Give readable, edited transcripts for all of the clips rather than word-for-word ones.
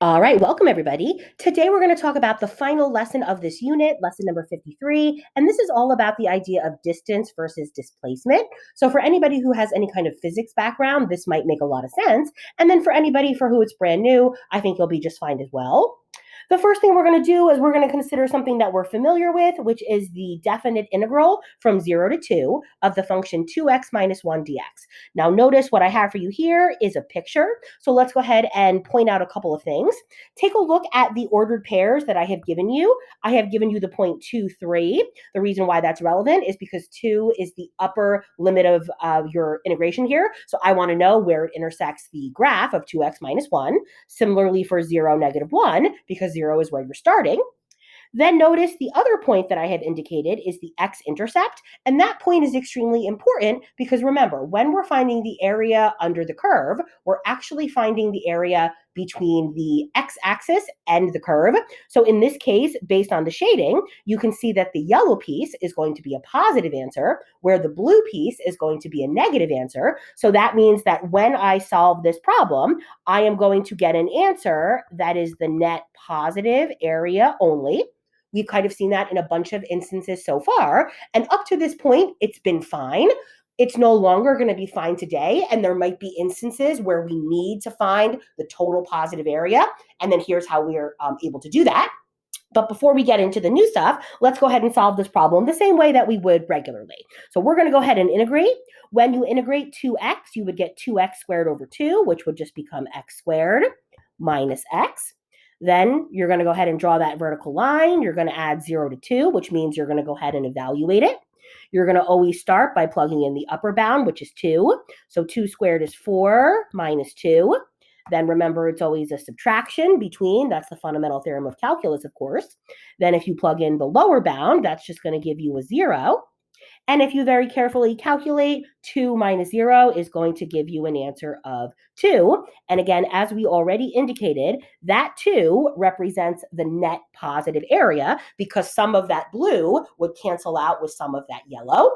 All right, welcome everybody. Today we're going to talk about the final lesson of this unit, lesson number 53, and this is all about the idea of distance versus displacement. So for anybody who has any kind of physics background, this might make a lot of sense, and then for anybody for who it's brand new, I think you'll be just fine as well. The first thing we're going to do is we're going to consider something that we're familiar with, which is the definite integral from 0 to 2 of the function 2x minus 1 dx. Now notice what I have for you here is a picture. So let's go ahead and point out a couple of things. Take a look at the ordered pairs that I have given you. I have given you the point 2, 3. The reason why that's relevant is because 2 is the upper limit of your integration here. So I want to know where it intersects the graph of 2x minus 1. Similarly for 0, negative 1, because 0 is where you're starting. Then notice the other point that I have indicated is the x-intercept, and that point is extremely important because remember, when we're finding the area under the curve, we're actually finding the area between the x-axis and the curve. So in this case, based on the shading, you can see that the yellow piece is going to be a positive answer, where the blue piece is going to be a negative answer. So that means that when I solve this problem, I am going to get an answer that is the net positive area only. We've kind of seen that in a bunch of instances so far. And up to this point, it's been fine. It's no longer going to be fine today. And there might be instances where we need to find the total positive area. And then here's how we're able to do that. But before we get into the new stuff, let's go ahead and solve this problem the same way that we would regularly. So we're going to go ahead and integrate. When you integrate 2x, you would get 2x squared over 2, which would just become x squared minus x. Then you're going to go ahead and draw that vertical line. You're going to add 0 to 2, which means you're going to go ahead and evaluate it. You're going to always start by plugging in the upper bound, which is 2. So 2 squared is 4 minus 2. Then remember, it's always a subtraction between. That's the fundamental theorem of calculus, of course. Then if you plug in the lower bound, that's just going to give you a 0. And if you very carefully calculate, 2 minus 0 is going to give you an answer of 2. And again, as we already indicated, that 2 represents the net positive area because some of that blue would cancel out with some of that yellow.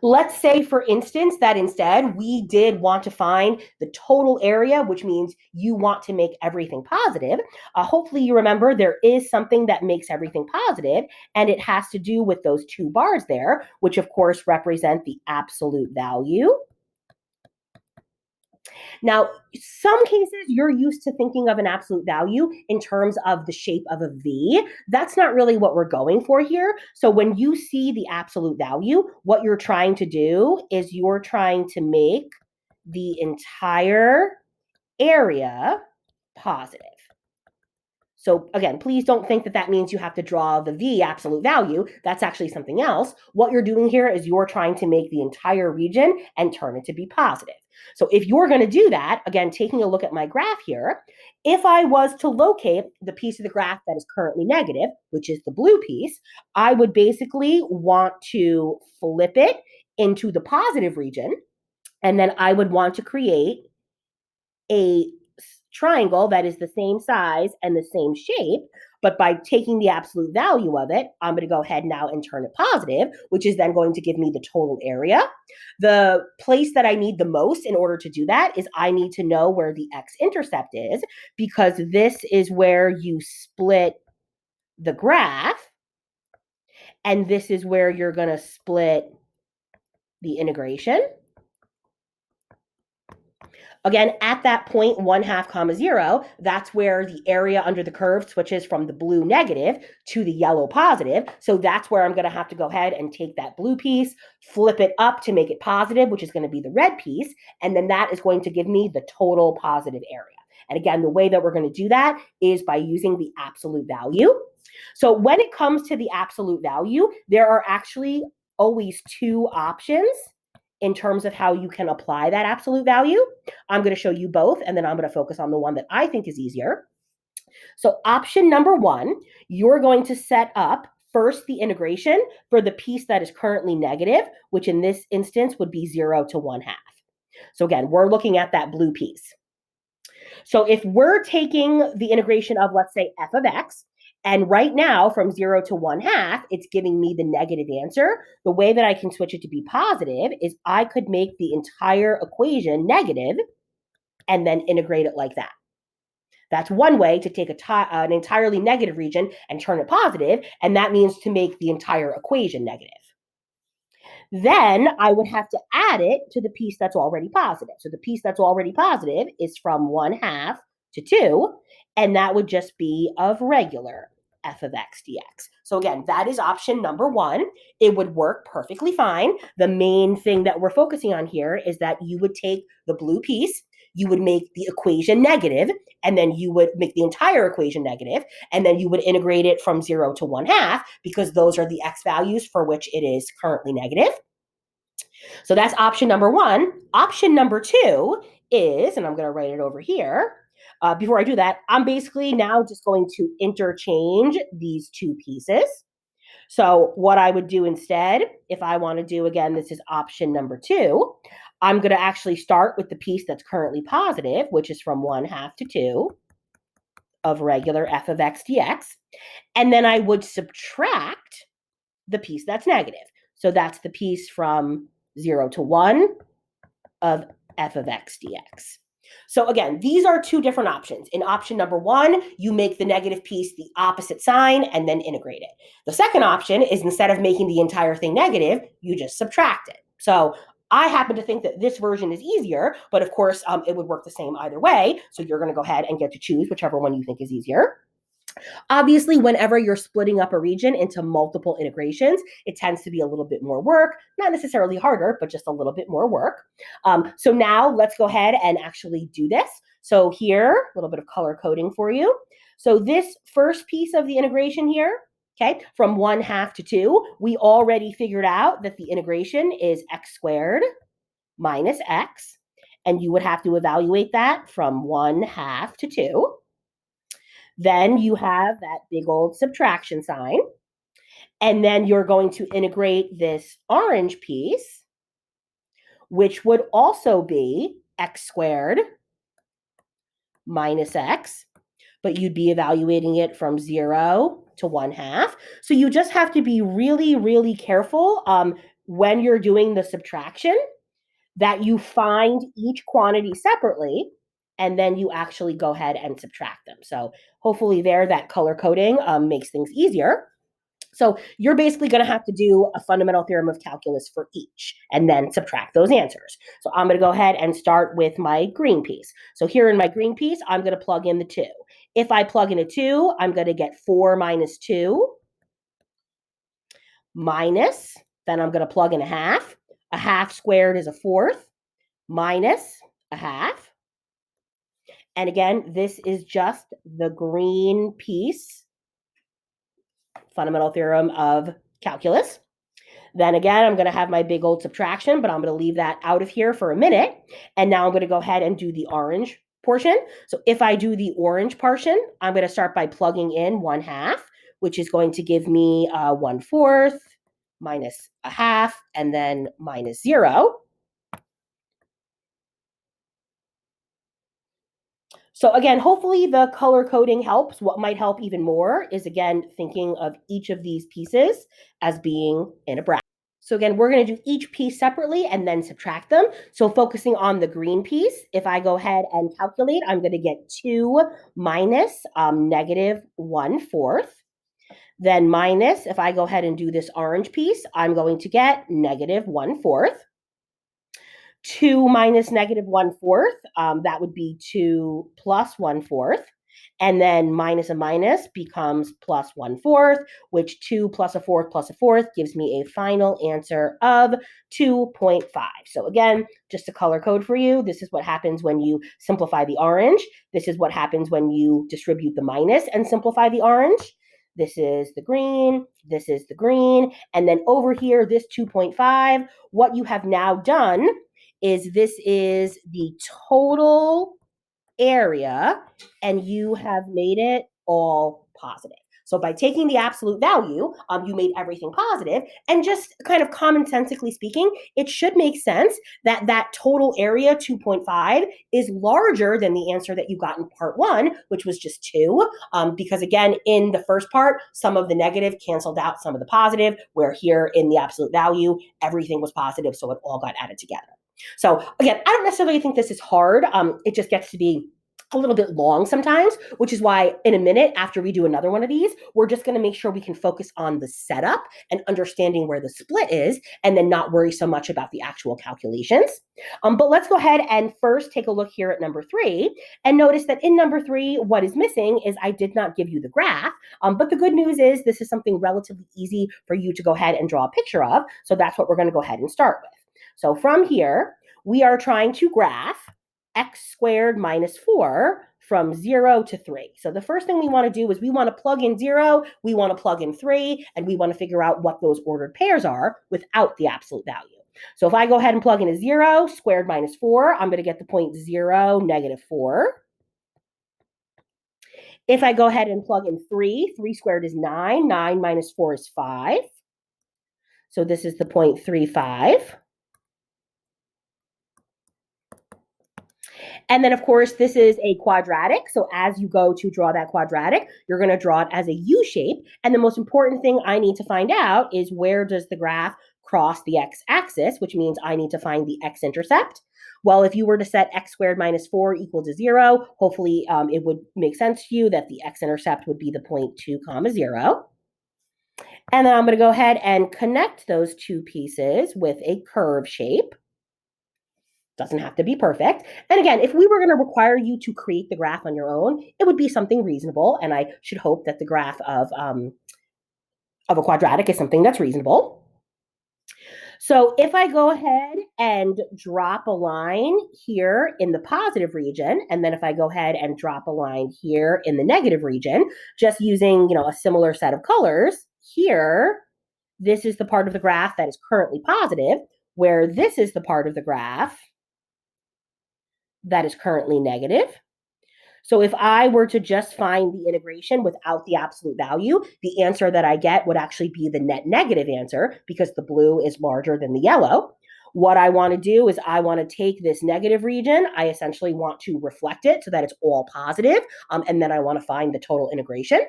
Let's say, for instance, that instead we did want to find the total area, which means you want to make everything positive. Hopefully you remember there is something that makes everything positive, and it has to do with those two bars there, which of course represent the absolute value. Now, some cases you're used to thinking of an absolute value in terms of the shape of a V. That's not really what we're going for here. So when you see the absolute value, what you're trying to do is you're trying to make the entire area positive. So again, please don't think that that means you have to draw the V absolute value. That's actually something else. What you're doing here is you're trying to make the entire region and turn it to be positive. So if you're going to do that, again, taking a look at my graph here, if I was to locate the piece of the graph that is currently negative, which is the blue piece, I would basically want to flip it into the positive region, and then I would want to create a triangle that is the same size and the same shape, but by taking the absolute value of it, I'm going to go ahead now and turn it positive, which is then going to give me the total area. The place that I need the most in order to do that is I need to know where the x-intercept is, because this is where you split the graph, and this is where you're going to split the integration. Again, at that point, 1/2 comma 0, that's where the area under the curve switches from the blue negative to the yellow positive. So that's where I'm going to have to go ahead and take that blue piece, flip it up to make it positive, which is going to be the red piece. And then that is going to give me the total positive area. And again, the way that we're going to do that is by using the absolute value. So when it comes to the absolute value, there are actually always two options in terms of how you can apply that absolute value. I'm going to show you both, and then I'm going to focus on the one that I think is easier. So option number 1, you're going to set up first the integration for the piece that is currently negative, which in this instance would be 0 to 1/2. So again, we're looking at that blue piece. So if we're taking the integration of, let's say, f of x, and right now, from 0 to 1/2, it's giving me the negative answer. The way that I can switch it to be positive is I could make the entire equation negative and then integrate it like that. That's one way to take an entirely negative region and turn it positive, and that means to make the entire equation negative. Then I would have to add it to the piece that's already positive. So the piece that's already positive is from 1/2 to 2, and that would just be of regular f of x dx. So again, that is option number 1. It would work perfectly fine. The main thing that we're focusing on here is that you would take the blue piece, you would make the equation negative, and then you would make the entire equation negative, and then you would integrate it from 0 to 1/2 because those are the x values for which it is currently negative. So that's option number 1. Option number 2 is, and I'm going to write it over here. Before I do that, I'm basically now just going to interchange these two pieces. So what I would do instead, if I want to do, again, this is option number 2, I'm going to actually start with the piece that's currently positive, which is from 1/2 to 2 of regular f of x dx. And then I would subtract the piece that's negative. So that's the piece from 0 to 1 of f of x dx. So again, these are two different options. In option number 1, you make the negative piece the opposite sign and then integrate it. The second option is instead of making the entire thing negative, you just subtract it. So I happen to think that this version is easier, but of course, it would work the same either way. So you're going to go ahead and get to choose whichever one you think is easier. Obviously, whenever you're splitting up a region into multiple integrations, it tends to be a little bit more work, not necessarily harder, but just a little bit more work. So now let's go ahead and actually do this. So here, a little bit of color coding for you. So this first piece of the integration here, okay, from 1/2 to 2, we already figured out that the integration is x squared minus x, and you would have to evaluate that from 1/2 to 2. Then you have that big old subtraction sign. And then you're going to integrate this orange piece, which would also be x squared minus x, but you'd be evaluating it from 0 to 1/2. So you just have to be really, really careful when you're doing the subtraction that you find each quantity separately, and then you actually go ahead and subtract them. So hopefully there, that color coding makes things easier. So you're basically going to have to do a fundamental theorem of calculus for each and then subtract those answers. So I'm going to go ahead and start with my green piece. So here in my green piece, I'm going to plug in the 2. If I plug in a 2, I'm going to get 4 minus 2 minus, then I'm going to plug in a half. A half squared is a fourth minus a half. And again, this is just the green piece, fundamental theorem of calculus. Then again, I'm going to have my big old subtraction, but I'm going to leave that out of here for a minute. And now I'm going to go ahead and do the orange portion. So if I do the orange portion, I'm going to start by plugging in 1/2, which is going to give me 1/4 minus a half, and then minus 0. So again, hopefully the color coding helps. What might help even more is, again, thinking of each of these pieces as being in a bracket. So again, we're going to do each piece separately and then subtract them. So focusing on the green piece, if I go ahead and calculate, I'm going to get 2 minus negative 1/4. Then minus, if I go ahead and do this orange piece, I'm going to get negative 1/4. 2 minus negative 1/4, that would be 2 plus 1/4. And then minus a minus becomes plus 1/4, which 2 plus a fourth plus a fourth gives me a final answer of 2.5. So again, just a color code for you. This is what happens when you simplify the orange. This is what happens when you distribute the minus and simplify the orange. This is the green, this is the green, and then over here, this 2.5, what you have now done is this is the total area, and you have made it all positive. So by taking the absolute value, you made everything positive, and just kind of commonsensically speaking, it should make sense that that total area, 2.5, is larger than the answer that you got in part 1, which was just 2, because again, in the first part, some of the negative canceled out some of the positive, where here in the absolute value, everything was positive, so it all got added together. So again, I don't necessarily think this is hard. It just gets to be a little bit long sometimes, which is why in a minute after we do another one of these, we're just going to make sure we can focus on the setup and understanding where the split is, and then not worry so much about the actual calculations. But let's go ahead and first take a look here at number 3, and notice that in number 3, what is missing is I did not give you the graph, but the good news is this is something relatively easy for you to go ahead and draw a picture of, so that's what we're going to go ahead and start with. So from here, we are trying to graph x squared minus 4 from 0 to 3. So the first thing we want to do is we want to plug in 0, we want to plug in 3, and we want to figure out what those ordered pairs are without the absolute value. So if I go ahead and plug in a 0, squared minus 4, I'm going to get the point 0, negative 4. If I go ahead and plug in 3, 3 squared is 9, 9 minus 4 is 5. So this is the point 3, 5. And then, of course, this is a quadratic. So as you go to draw that quadratic, you're going to draw it as a U shape. And the most important thing I need to find out is where does the graph cross the x-axis, which means I need to find the x-intercept. Well, if you were to set x squared minus 4 equal to 0, hopefully it would make sense to you that the x-intercept would be the point 2, 0. And then I'm going to go ahead and connect those two pieces with a curve shape. Doesn't have to be perfect. And again, if we were going to require you to create the graph on your own, it would be something reasonable. And I should hope that the graph of a quadratic is something that's reasonable. So if I go ahead and drop a line here in the positive region, and then if I go ahead and drop a line here in the negative region, just using, a similar set of colors, here, this is the part of the graph that is currently positive, where this is the part of the graph that is currently negative. So if I were to just find the integration without the absolute value, the answer that I get would actually be the net negative answer because the blue is larger than the yellow. What I want to do is I want to take this negative region. I essentially want to reflect it so that it's all positive, and then I want to find the total integration.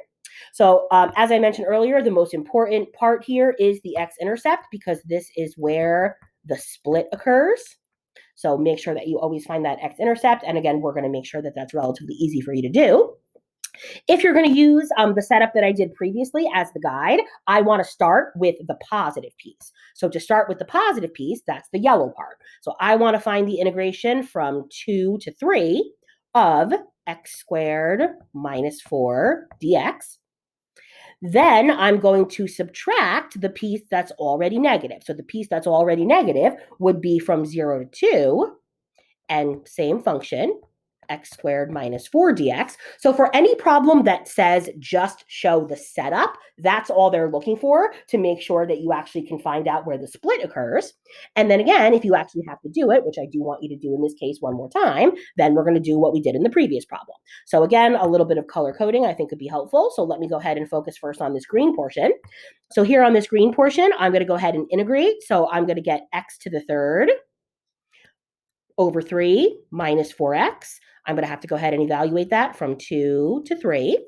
So as I mentioned earlier, the most important part here is the x-intercept because this is where the split occurs. So make sure that you always find that x-intercept. And again, we're going to make sure that that's relatively easy for you to do. If you're going to use the setup that I did previously as the guide, I want to start with the positive piece. So to start with the positive piece, that's the yellow part. So I want to find the integration from 2 to 3 of x squared minus 4 dx. Then I'm going to subtract the piece that's already negative. So the piece that's already negative would be from 0 to 2, and same function, x squared minus 4 dx. So for any problem that says just show the setup, that's all they're looking for to make sure that you actually can find out where the split occurs. And then again, if you actually have to do it, which I do want you to do in this case one more time, then we're going to do what we did in the previous problem. So again, a little bit of color coding I think could be helpful. So let me go ahead and focus first on this green portion. So here on this green portion, I'm going to go ahead and integrate. So I'm going to get x to the third over 3 minus 4x. I'm going to have to go ahead and evaluate that from 2 to 3.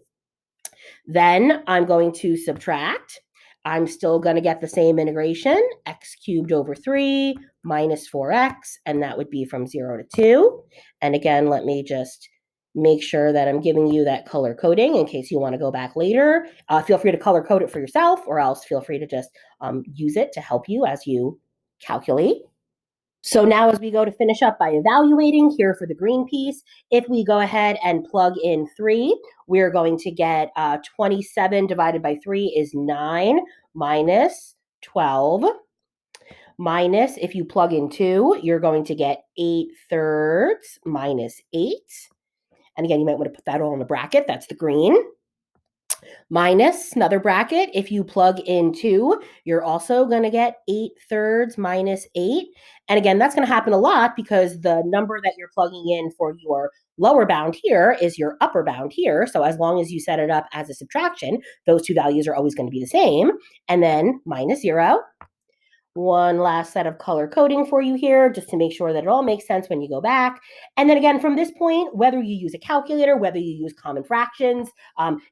Then I'm going to subtract. I'm still going to get the same integration, x cubed over 3 minus 4x, and that would be from 0 to 2. And again, let me just make sure that I'm giving you that color coding in case you want to go back later. Feel free to color code it for yourself, or else feel free to just use it to help you as you calculate. So now as we go to finish up by evaluating here for the green piece, if we go ahead and plug in 3, we're going to get 27 divided by 3 is 9 minus 12. Minus, if you plug in 2, you're going to get 8 thirds minus 8. And again, you might want to put that all in the bracket. That's the green. Minus another bracket. If you plug in 2, you're also going to get 8 thirds minus 8. And again, that's going to happen a lot because the number that you're plugging in for your lower bound here is your upper bound here. So as long as you set it up as a subtraction, those two values are always going to be the same. And then minus 0. One last set of color coding for you here, just to make sure that it all makes sense when you go back. And then again, from this point, whether you use a calculator, whether you use common fractions,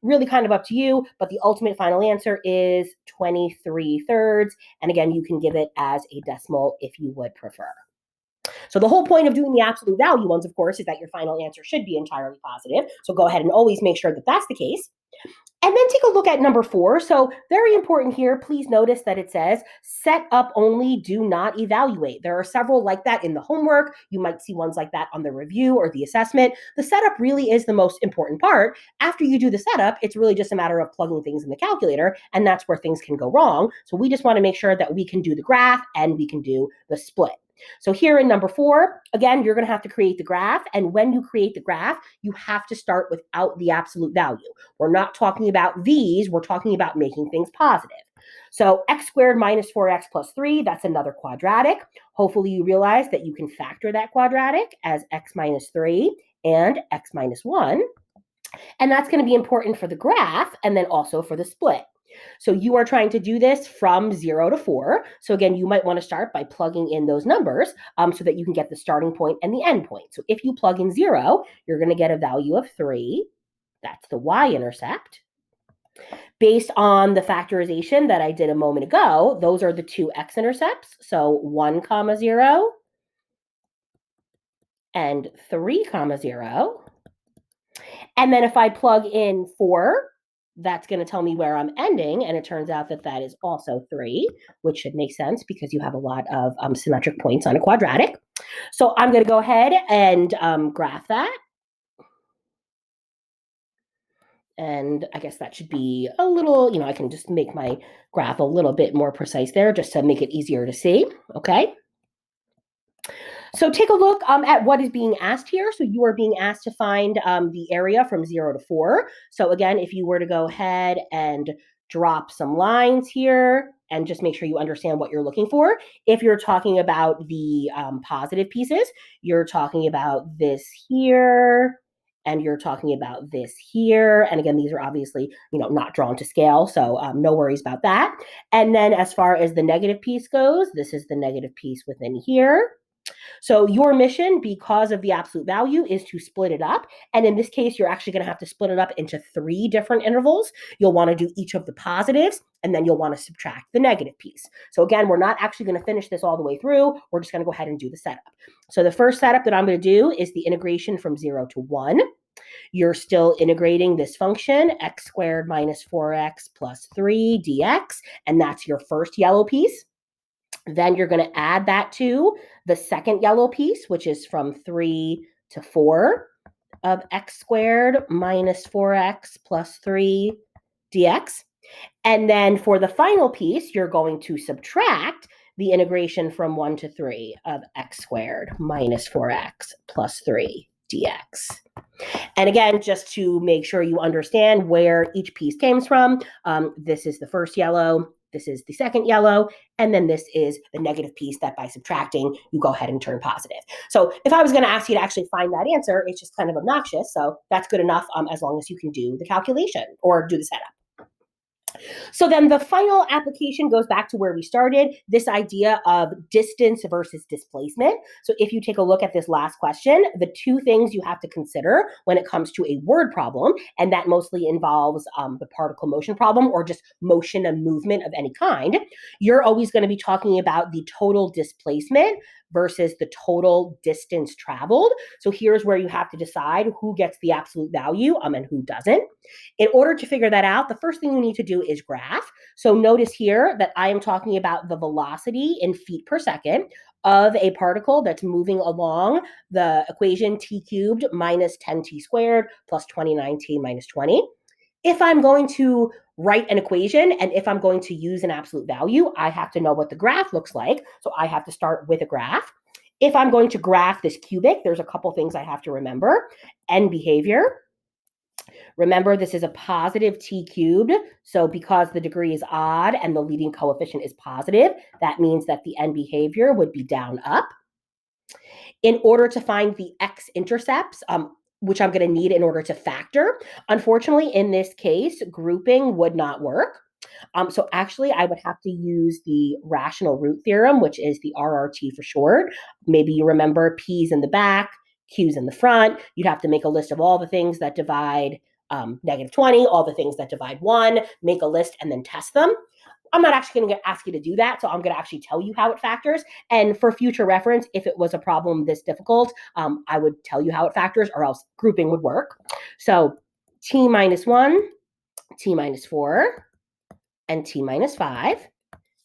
really kind of up to you, but the ultimate final answer is 23 thirds. And again, you can give it as a decimal if you would prefer. So the whole point of doing the absolute value ones, of course, is that your final answer should be entirely positive. So go ahead and always make sure that that's the case. And then take a look at number 4. So very important here, please notice that it says set up only, do not evaluate. There are several like that in the homework. You might see ones like that on the review or the assessment. The setup really is the most important part. After you do the setup, it's really just a matter of plugging things in the calculator, and that's where things can go wrong. So we just want to make sure that we can do the graph and we can do the split. So here in number 4, again, you're going to have to create the graph. And when you create the graph, you have to start without the absolute value. We're not talking about these. We're talking about making things positive. So x squared minus 4x plus 3, that's another quadratic. Hopefully you realize that you can factor that quadratic as x minus 3 and x minus 1. And that's going to be important for the graph and then also for the split. So you are trying to do this from 0 to 4. So again, you might want to start by plugging in those numbers so that you can get the starting point and the end point. So if you plug in 0, you're going to get a value of 3. That's the y-intercept. Based on the factorization that I did a moment ago, those are the two x-intercepts. So 1, 0 and 3, 0. And then if I plug in 4, that's going to tell me where I'm ending. And it turns out that that is also 3, which should make sense because you have a lot of symmetric points on a quadratic. So I'm going to go ahead and graph that. And I guess that should be a little, I can just make my graph a little bit more precise there just to make it easier to see. Okay. So take a look at what is being asked here. So you are being asked to find the area from 0 to 4. So again, if you were to go ahead and drop some lines here and just make sure you understand what you're looking for. If you're talking about the positive pieces, you're talking about this here, and you're talking about this here. And again, these are obviously, not drawn to scale, so no worries about that. And then as far as the negative piece goes, this is the negative piece within here. So your mission, because of the absolute value, is to split it up. And in this case, you're actually going to have to split it up into 3 different intervals. You'll want to do each of the positives, and then you'll want to subtract the negative piece. So again, we're not actually going to finish this all the way through. We're just going to go ahead and do the setup. So the first setup that I'm going to do is the integration from 0 to 1. You're still integrating this function, x squared minus 4x plus 3 dx, and that's your first yellow piece. Then you're going to add that to the second yellow piece, which is from 3 to 4 of x squared minus 4x plus 3 dx. And then for the final piece, you're going to subtract the integration from 1 to 3 of x squared minus 4x plus 3 dx. And again, just to make sure you understand where each piece came from, this is the first yellow, this is the second yellow, and then this is the negative piece that by subtracting, you go ahead and turn positive. So if I was going to ask you to actually find that answer, it's just kind of obnoxious. So that's good enough as long as you can do the calculation or do the setup. So then the final application goes back to where we started, this idea of distance versus displacement. So if you take a look at this last question, the 2 things you have to consider when it comes to a word problem, and that mostly involves the particle motion problem or just motion and movement of any kind, you're always going to be talking about the total displacement versus the total distance traveled. So here's where you have to decide who gets the absolute value and who doesn't. In order to figure that out, the first thing you need to do is graph. So notice here that I am talking about the velocity in feet per second of a particle that's moving along the equation t cubed minus 10t squared plus 29t minus 20. If I'm going to write an equation and if I'm going to use an absolute value, I have to know what the graph looks like. So I have to start with a graph. If I'm going to graph this cubic, there's a couple things I have to remember. End behavior. Remember, this is a positive t cubed. So because the degree is odd and the leading coefficient is positive, that means that the end behavior would be down up. In order to find the x-intercepts, which I'm going to need in order to factor, unfortunately, in this case, grouping would not work. So actually, I would have to use the rational root theorem, which is the RRT for short. Maybe you remember P's in the back, Q's in the front. You'd have to make a list of all the things that divide negative 20, all the things that divide 1, make a list, and then test them. I'm not actually going to ask you to do that, so I'm going to actually tell you how it factors. And for future reference, if it was a problem this difficult, I would tell you how it factors, or else grouping would work. So t minus 1, t minus 4, and t minus 5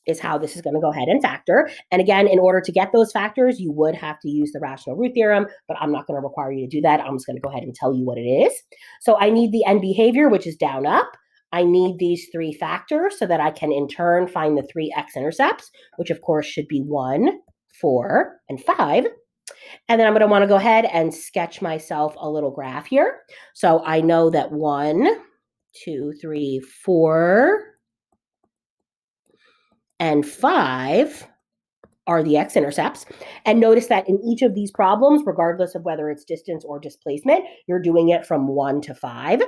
is how this is going to go ahead and factor. And again, in order to get those factors, you would have to use the rational root theorem, but I'm not going to require you to do that. I'm just going to go ahead and tell you what it is. So I need the end behavior, which is down up. I need these 3 factors so that I can in turn find the 3 x-intercepts, which of course should be 1, 4, and 5. And then I'm going to want to go ahead and sketch myself a little graph here. So I know that 1, 2, 3, 4, and 5 are the x-intercepts. And notice that in each of these problems, regardless of whether it's distance or displacement, you're doing it from 1 to 5.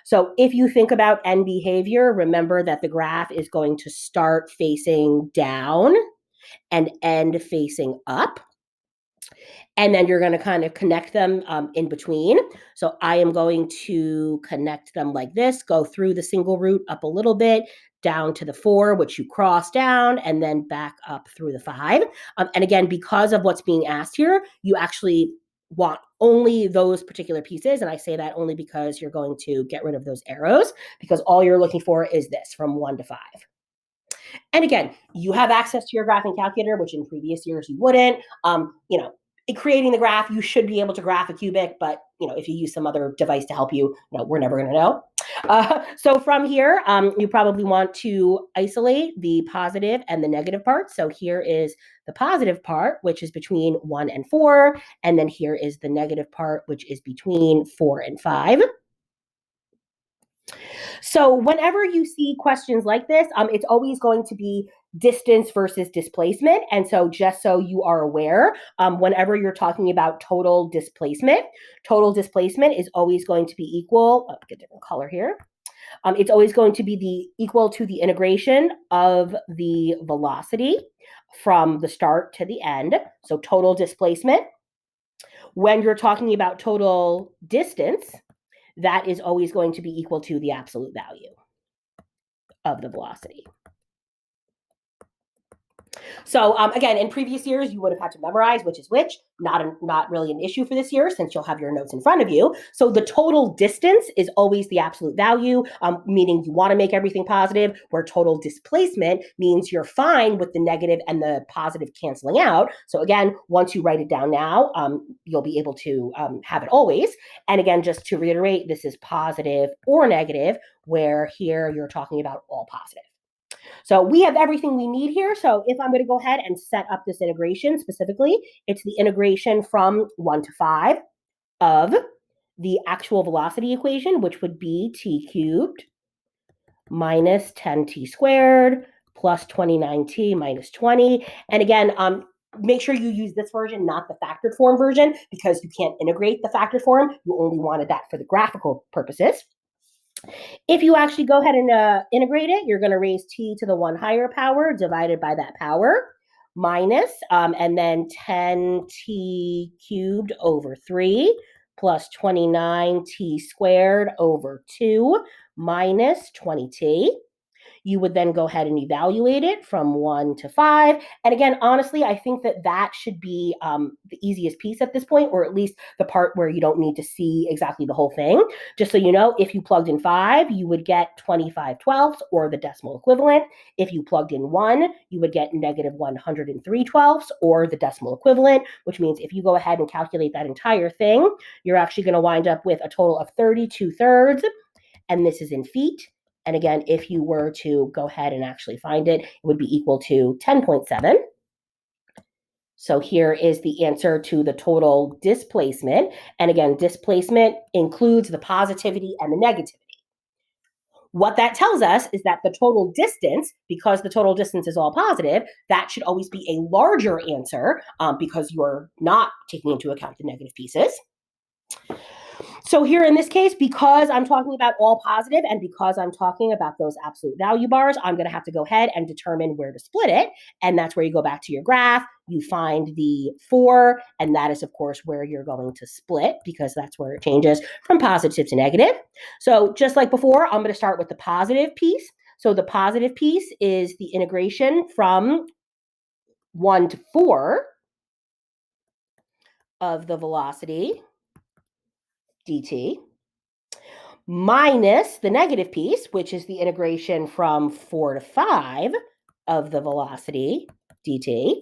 So if you think about end behavior, remember that the graph is going to start facing down and end facing up. And then you're going to kind of connect them in between. So I am going to connect them like this, go through the single root up a little bit, down to the 4, which you cross down, and then back up through the 5. And again, because of what's being asked here, you actually want only those particular pieces. And I say that only because you're going to get rid of those arrows, because all you're looking for is this, from 1 to 5. And again, you have access to your graphing calculator, which in previous years you wouldn't. In creating the graph, you should be able to graph a cubic, but if you use some other device to help you, we're never going to know. So from here, you probably want to isolate the positive and the negative parts. So here is the positive part, which is between 1 and 4, and then here is the negative part, which is between 4 and 5. So whenever you see questions like this, it's always going to be distance versus displacement. And so just so you are aware, whenever you're talking about total displacement is always going to be equal, I'll get a different color here. It's always going to be equal to the integration of the velocity from the start to the end. So total displacement. When you're talking about total distance, that is always going to be equal to the absolute value of the velocity. So again, in previous years, you would have had to memorize which is which. Not really an issue for this year, since you'll have your notes in front of you. So the total distance is always the absolute value, meaning you want to make everything positive, where total displacement means you're fine with the negative and the positive canceling out. So again, once you write it down now, you'll be able to have it always. And again, just to reiterate, this is positive or negative, where here you're talking about all positive. So we have everything we need here. So if I'm going to go ahead and set up this integration specifically, it's the integration from 1 to 5 of the actual velocity equation, which would be t cubed minus 10t squared plus 29t minus 20. And again, make sure you use this version, not the factored form version, because you can't integrate the factored form. You only wanted that for the graphical purposes. If you actually go ahead and integrate it, you're going to raise t to the 1 higher power divided by that power minus, and then 10t cubed over 3 plus 29t squared over 2 minus 20t. You would then go ahead and evaluate it from 1 to 5. And again, honestly, I think that should be the easiest piece at this point, or at least the part where you don't need to see exactly the whole thing. Just so you know, if you plugged in 5, you would get 25/12, or the decimal equivalent. If you plugged in 1, you would get negative 103/12, or the decimal equivalent, which means if you go ahead and calculate that entire thing, you're actually going to wind up with a total of 32/3, and this is in feet. And again, if you were to go ahead and actually find it, it would be equal to 10.7. So here is the answer to the total displacement. And again, displacement includes the positivity and the negativity. What that tells us is that the total distance, because the total distance is all positive, that should always be a larger answer because you're not taking into account the negative pieces. So here in this case, because I'm talking about all positive and because I'm talking about those absolute value bars, I'm going to have to go ahead and determine where to split it. And that's where you go back to your graph, you find the 4, and that is, of course, where you're going to split because that's where it changes from positive to negative. So just like before, I'm going to start with the positive piece. So the positive piece is the integration from 1 to 4 of the velocity dt minus the negative piece, which is the integration from 4 to 5 of the velocity dt.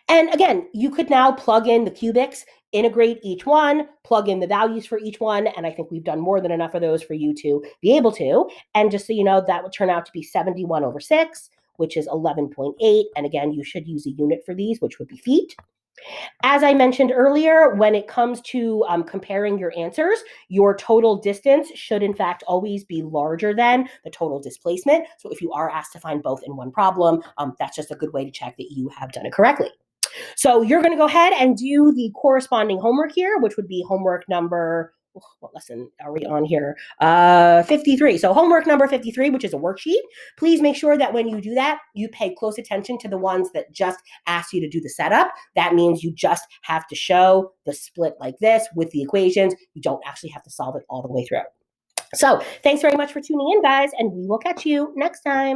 And again, you could now plug in the cubics, integrate each one, plug in the values for each one, and I think we've done more than enough of those for you to be able to. And just so you know, that would turn out to be 71 over 6, which is 11.8. And again, you should use a unit for these, which would be feet. As I mentioned earlier, when it comes to comparing your answers, your total distance should in fact always be larger than the total displacement. So if you are asked to find both in one problem, that's just a good way to check that you have done it correctly. So you're going to go ahead and do the corresponding homework here, which would be homework number, what lesson are we on here? 53. So homework number 53, which is a worksheet. Please make sure that when you do that, you pay close attention to the ones that just ask you to do the setup. That means you just have to show the split like this with the equations. You don't actually have to solve it all the way through. So thanks very much for tuning in, guys, and we will catch you next time.